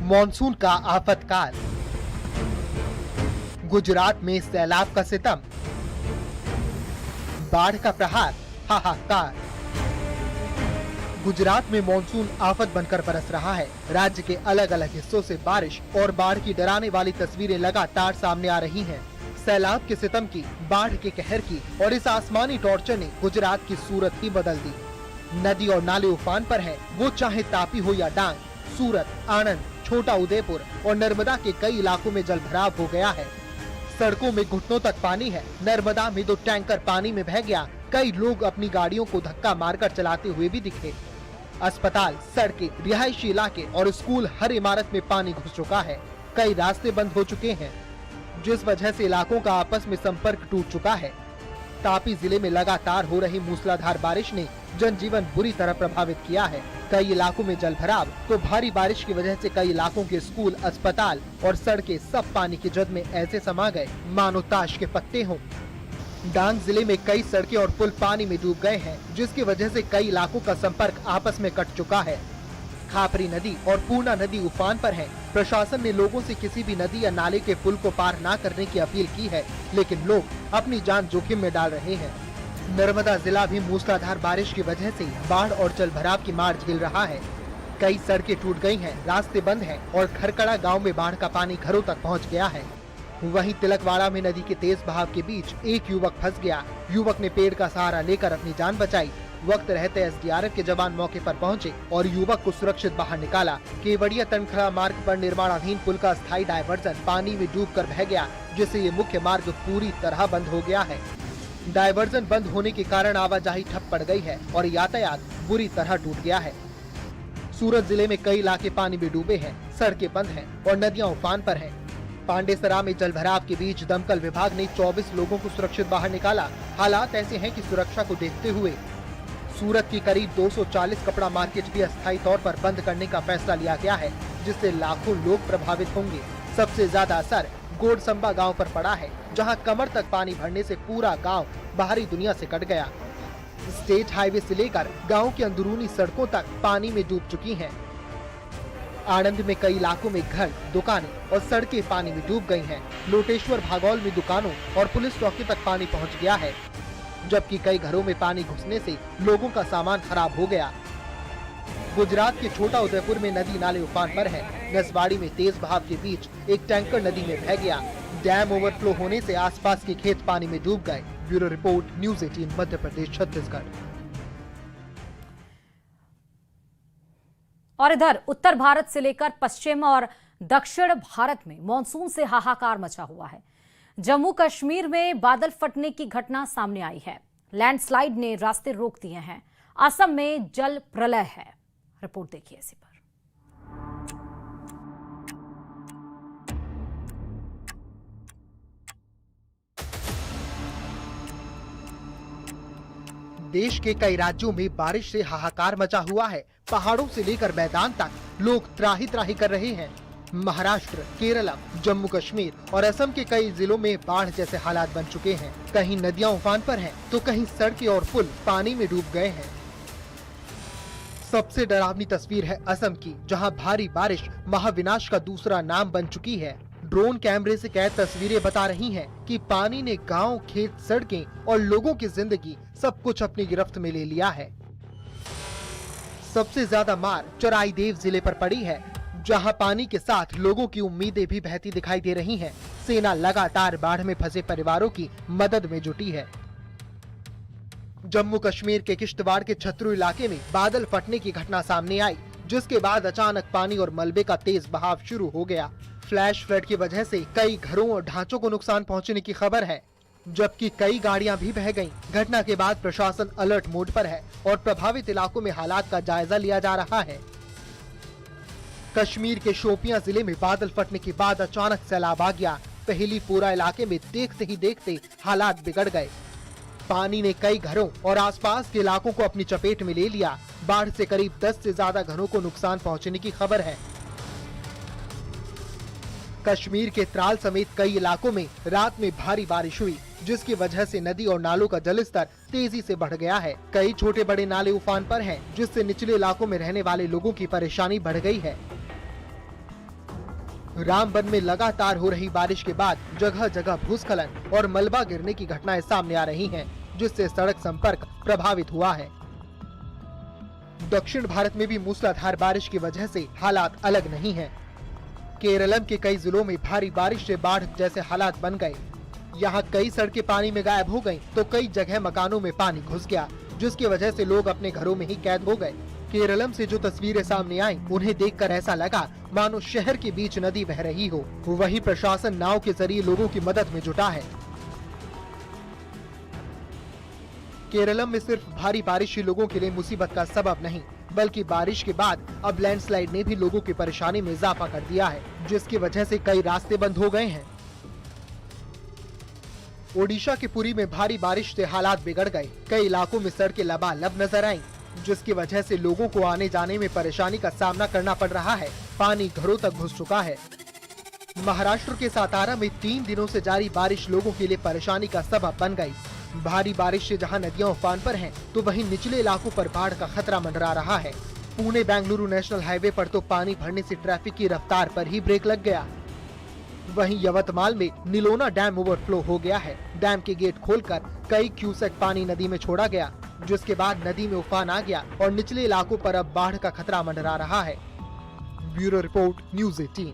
Monsoon का आफतकाल, गुजरात में सैलाब का सितम, बाढ़ का प्रहार, हाहाकार। गुजरात में मॉनसून आफत बनकर बरस रहा है। राज्य के अलग अलग हिस्सों से बारिश और बाढ़ की डराने वाली तस्वीरें लगातार सामने आ रही हैं। सैलाब के सितम की, बाढ़ के कहर की और इस आसमानी टॉर्चर ने गुजरात की सूरत ही बदल दी। नदी और नाले उफान पर हैं, वो चाहे तापी हो या डांग। सूरत, आणंद, छोटा उदयपुर और नर्मदा के कई इलाकों में जलभराव हो गया है। सड़कों में घुटनों तक पानी है। नर्मदा में 2 टैंकर पानी में बह गया। कई लोग अपनी गाड़ियों को धक्का मारकर चलाते हुए भी दिखे। अस्पताल, सड़कें, रिहायशी इलाके और स्कूल, हर इमारत में पानी घुस चुका है। कई रास्ते बंद हो चुके हैं, जिस वजह से इलाकों का आपस में संपर्क टूट चुका है। तापी जिले में लगातार हो रही मूसलाधार बारिश ने जनजीवन बुरी तरह प्रभावित किया है। कई इलाकों में जलभराव तो भारी बारिश की वजह से कई इलाकों के स्कूल, अस्पताल और सड़कें सब पानी की जद में ऐसे समा गए मानो ताश के पत्ते हों। डांग जिले में कई सड़कें और पुल पानी में डूब गए हैं, जिसकी वजह से कई इलाकों का संपर्क आपस में कट चुका है। खापरी नदी और पूर्णा नदी उफान पर है। प्रशासन ने लोगों से किसी भी नदी या नाले के पुल को पार न करने की अपील की है, लेकिन लोग अपनी जान जोखिम में डाल रहे हैं। नर्मदा जिला भी मूसलाधार बारिश की वजह से बाढ़ और जलभराव की मार झेल रहा है। कई सड़कें टूट गई हैं, रास्ते बंद हैं और खरकड़ा गांव में बाढ़ का पानी घरों तक पहुंच गया है। वहीं तिलकवाड़ा में नदी के तेज बहाव के बीच एक युवक फंस गया। युवक ने पेड़ का सहारा लेकर अपनी जान बचाई। वक्त रहते एसडीआरएफ के जवान मौके पर पहुंचे और युवक को सुरक्षित बाहर निकाला। केवड़िया तनखड़ा मार्ग पर निर्माणाधीन पुल का स्थायी डायवर्जन पानी में डूबकर बह गया, जिससे ये मुख्य मार्ग पूरी तरह बंद हो गया है। डायवर्जन बंद होने के कारण आवाजाही ठप पड़ गई है और यातायात बुरी तरह टूट गया है। सूरत जिले में कई इलाके पानी में डूबे हैं, सड़कें बंद हैं और नदियां उफान पर हैं। पांडेसरा में जलभराव के बीच दमकल विभाग ने 24 लोगों को सुरक्षित बाहर निकाला। हालात ऐसे हैं कि सुरक्षा को देखते हुए सूरत की करीब 240 कपड़ा मार्केट भी अस्थायी तौर पर बंद करने का फैसला लिया गया है, जिससे लाखों लोग प्रभावित होंगे। सबसे ज्यादा असर गोडसंबा गांव पर पड़ा है, जहां कमर तक पानी भरने से पूरा गांव बाहरी दुनिया से कट गया। स्टेट हाईवे से लेकर गांव की अंदरूनी सड़कों तक पानी में डूब चुकी हैं। आणंद में कई इलाकों में घर, दुकानें और सड़कें पानी में डूब गई हैं। लोटेश्वर भागौल में दुकानों और पुलिस चौकी तक पानी पहुंच गया है, जबकि कई घरों में पानी घुसने से लोगों का सामान खराब हो गया। गुजरात के छोटा उदयपुर में नदी नाले उफान पर है। नसवाड़ी में तेज बहाव के बीच एक टैंकर नदी में बह गया। डैम ओवरफ्लो होने से आसपास के खेत पानी में डूब गए। Bureau report, news 18 Madhya Pradesh, Chhattisgarh. और इधर उत्तर भारत से लेकर पश्चिम और दक्षिण भारत में मानसून से हाहाकार मचा हुआ है। जम्मू कश्मीर में बादल फटने की घटना सामने आई है। लैंडस्लाइड ने रास्ते रोक दिए हैं। असम में जल प्रलय है। रिपोर्ट देखिए इसी पर। देश के कई राज्यों में बारिश से हाहाकार मचा हुआ है। पहाड़ों से लेकर मैदान तक लोग त्राही त्राही कर रहे हैं। महाराष्ट्र, केरलम, जम्मू कश्मीर और असम के कई जिलों में बाढ़ जैसे हालात बन चुके हैं। कहीं नदियां उफान पर हैं, तो कहीं सड़कें और पुल पानी में डूब गए हैं। सबसे डरावनी तस्वीर है असम की, जहां भारी बारिश महाविनाश का दूसरा नाम बन चुकी है। ड्रोन कैमरे से कैद तस्वीरें बता रही हैं कि पानी ने गांव, खेत, सड़कें और लोगों की जिंदगी सब कुछ अपनी गिरफ्त में ले लिया है। सबसे ज्यादा मार चराईदेव जिले पर पड़ी है, जहां पानी के साथ लोगों की उम्मीदें भी बहती दिखाई दे रही हैं। सेना लगातार बाढ़ में फंसे परिवारों की मदद में जुटी है। जम्मू कश्मीर के किश्तवाड़ के छतरू इलाके में बादल फटने की घटना सामने आई, जिसके बाद अचानक पानी और मलबे का तेज बहाव शुरू हो गया। फ्लैश फ्लड की वजह से कई घरों और ढांचों को नुकसान पहुंचने की खबर है, जबकि कई गाड़ियां भी बह गईं। घटना के बाद प्रशासन अलर्ट मोड पर है और प्रभावित इलाकों में हालात का जायजा लिया जा रहा है। कश्मीर के शोपियां जिले में बादल फटने के बाद अचानक सैलाब आ गया। पहली पूरा इलाके में देखते ही देखते हालात बिगड़ गए। पानी ने कई घरों और आसपास के इलाकों को अपनी चपेट में ले लिया। बाढ़ से करीब 10 से ज्यादा घरों को नुकसान पहुंचने की खबर है। कश्मीर के त्राल समेत कई इलाकों में रात में भारी बारिश हुई, जिसकी वजह से नदी और नालों का जलस्तर तेजी से बढ़ गया है। कई छोटे बड़े नाले उफान पर हैं, जिससे निचले इलाकों में रहने वाले लोगों की परेशानी बढ़ गई है। रामबन में लगातार हो रही बारिश के बाद जगह जगह भूस्खलन और मलबा गिरने की घटनाएं सामने आ रही हैं, जिससे सड़क संपर्क प्रभावित हुआ है। दक्षिण भारत में भी मूसलाधार बारिश की वजह से हालात अलग नहीं हैं। केरलम के कई जिलों में भारी बारिश से बाढ़ जैसे हालात बन गए। यहाँ कई सड़कें पानी में गायब हो गईं, तो कई जगह मकानों में पानी घुस गया, जिसकी वजह से लोग अपने घरों में ही कैद हो गए। केरलम से जो तस्वीरें सामने आईं, उन्हें देखकर ऐसा लगा मानो शहर के बीच नदी बह रही हो। वहीं प्रशासन नाव के जरिए लोगों की मदद में जुटा है। केरलम में सिर्फ भारी बारिश ही लोगों के लिए मुसीबत का सबब नहीं, बल्कि बारिश के बाद अब लैंडस्लाइड ने भी लोगों की परेशानी में इजाफा कर दिया है, जिसकी वजह से कई रास्ते बंद हो गए हैं। ओडिशा के पुरी में भारी बारिश से हालात बिगड़ गए। कई इलाकों में सड़कें लबालब नजर आईं, जिसकी वजह से लोगों को आने जाने में परेशानी का सामना करना पड़ रहा है। पानी घरों तक घुस चुका है। महाराष्ट्र के सातारा में 3 दिनों से जारी बारिश लोगों के लिए परेशानी का सबब बन गई। भारी बारिश से जहां नदियां उफान पर हैं, तो वहीं निचले इलाकों पर बाढ़ का खतरा मंडरा रहा है। पुणे बेंगलुरु नेशनल हाईवे पर तो पानी भरने से ट्रैफिक की रफ्तार पर ही ब्रेक लग गया। वहीं यवतमाल में निलोना डैम ओवरफ्लो हो गया है। डैम के गेट खोलकर कई क्यूसेक पानी नदी में छोड़ा गया, जिसके बाद नदी में उफान आ गया और निचले इलाकों पर अब बाढ़ का खतरा मंडरा रहा है। Bureau report, news 18।